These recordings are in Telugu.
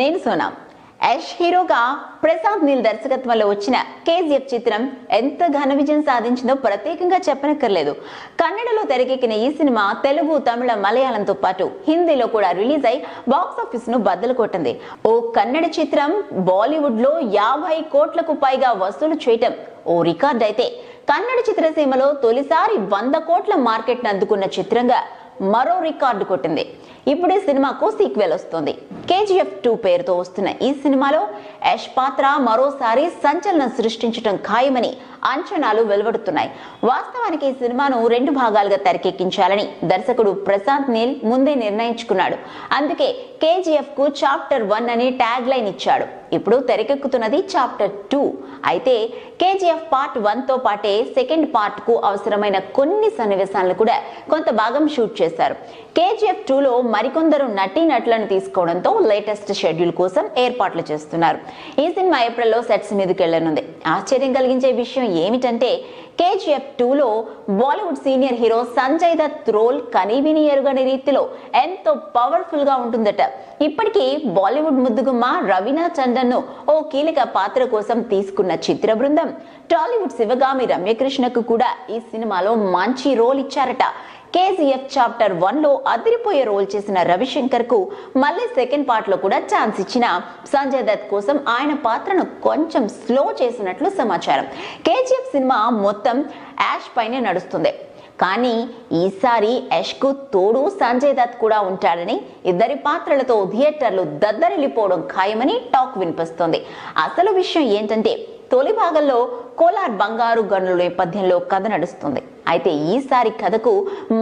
నేను సోనా. యష్ హీరోగా ప్రశాంత్ నీల్ దర్శకత్వంలో వచ్చిన కేజీఎఫ్ చిత్రం ఎంత ఘన విజయం సాధించిందో ప్రత్యేకంగా చెప్పనక్కర్లేదు. కన్నడలో తెరకెక్కిన ఈ సినిమా తెలుగు, తమిళ, మలయాళంతో పాటు హిందీలో కూడా రిలీజ్ అయి బాక్స్ ఆఫీస్ ను బద్దలు కొట్టింది. ఓ కన్నడ చిత్రం బాలీవుడ్ లో 50 కోట్లకు పైగా వసూలు చేయటం ఓ రికార్డ్ అయితే, కన్నడ చిత్రసీమలో తొలిసారి 100 కోట్ల మార్కెట్ ను అందుకున్న చిత్రంగా మరో రికార్డు కొట్టింది. ఇప్పుడు ఈ సినిమాకు సీక్వెల్ వస్తుంది. కేజీఎఫ్ 2 పేరుతో వస్తున్న ఈ సినిమాలో యష్ పాత్ర మరోసారి సంచలనం సృష్టించడం ఖాయమని అంచనాలు వెలువడుతున్నాయి. వాస్తవానికి ఈ సినిమాను 2 భాగాలుగా తెరకెక్కించాలని దర్శకుడు ప్రశాంత్ నీల్ ముందే నిర్ణయించుకున్నాడు. అందుకే కేజీఎఫ్ కు చాప్టర్ 1 అని ట్యాగ్ లైన్ ఇచ్చాడు. ఇప్పుడు తెరకెక్కుతున్నది చాప్టర్ 2. అయితే కేజీఎఫ్ పార్ట్ 1 తో పాటే సెకండ్ పార్ట్ కు అవసరమైన కొన్ని సన్నివేశాలను కూడా కొంత భాగం షూట్ చేశారు. కేజీఎఫ్ 2 లో మరికొందరు నటీనటులను తీసుకోవడంతో లేటెస్ట్ షెడ్యూల్ కోసం ఏర్పాట్లు చేస్తున్నారు. ఈ సినిమా ఏప్రిల్లో సెట్స్ మీదకి వెళ్లనుంది. ఆశ్చర్యం కలిగించే విషయం ఏమిటంటే కేజీఎఫ్ 2 లో Bollywood senior hero Sanjay Dutt role కనీవిని ఎరుగని రీతిలో ఎంతో పవర్ఫుల్ గా ఉంటుందట. ఇప్పటికీ బాలీవుడ్ ముద్దుగుమ్మ రవీనా టండన్ ను ఓ కీలక పాత్ర కోసం తీసుకున్న చిత్ర బృందం టాలీవుడ్ శివగామి రమ్యకృష్ణకు కూడా ఈ సినిమాలో మంచి రోల్ ఇచ్చారట. కేజీఎఫ్ చాప్టర్ 1 లో అదిరిపోయే రోల్ చేసిన రవిశంకర్ కు మళ్ళీ సెకండ్ పార్ట్ లో కూడా ఛాన్స్ ఇచ్చిన సంజయ్ దత్ కోసం ఆయన పాత్రను కొంచెం స్లో చేసినట్లు సమాచారం. కేజీఎఫ్ సినిమా మొత్తం యాష్ పైనే నడుస్తుంది. కానీ ఈసారి యష్ కు తోడు సంజయ్ దత్ కూడా ఉంటాడని, ఇద్దరి పాత్రలతో థియేటర్లు దద్దరిల్లిపోవడం ఖాయమని టాక్ వినిపిస్తోంది. అసలు విషయం ఏంటంటే తొలి భాగంలో కోలార్ బంగారు గనుల నేపథ్యంలో కథ నడుస్తుంది. అయితే ఈసారి కథకు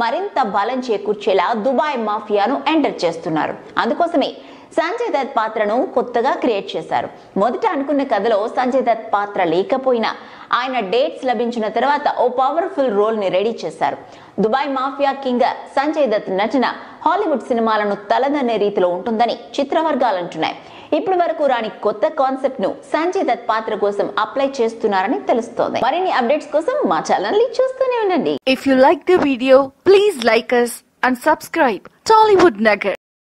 మరింత బలం చేకూర్చేలా దుబాయ్ మాఫియాను ఎంటర్ చేస్తున్నారు. అందుకోసమే సంజయ్ దత్ పాత్రను కొత్తగా క్రియేట్ చేశారు. మొదట అనుకున్న కథలో సంజయ్ దత్ పాత్ర లేకపోయినా ఆయన డేట్స్ లభించిన తర్వాత ఓ పవర్ఫుల్ రోల్ ని రెడీ చేశారు. Dubai mafia king Sanjay Dutt నటన హాలీవుడ్ సినిమాలను తలదన్నే రీతిలో ఉంటుందని చిత్రవర్గాలు అంటున్నాయి. ఇప్పటి వరకు రాని కొత్త కాన్సెప్ట్ ను సంజయ్ దత్ పాత్ర కోసం అప్లై చేస్తున్నారని తెలుస్తోంది. మరిన్ని అప్డేట్స్ కోసం మా ఛానల్ ని చూస్తూనే ఉండండి. If you like the video, please like us and subscribe Tollywood Nagar.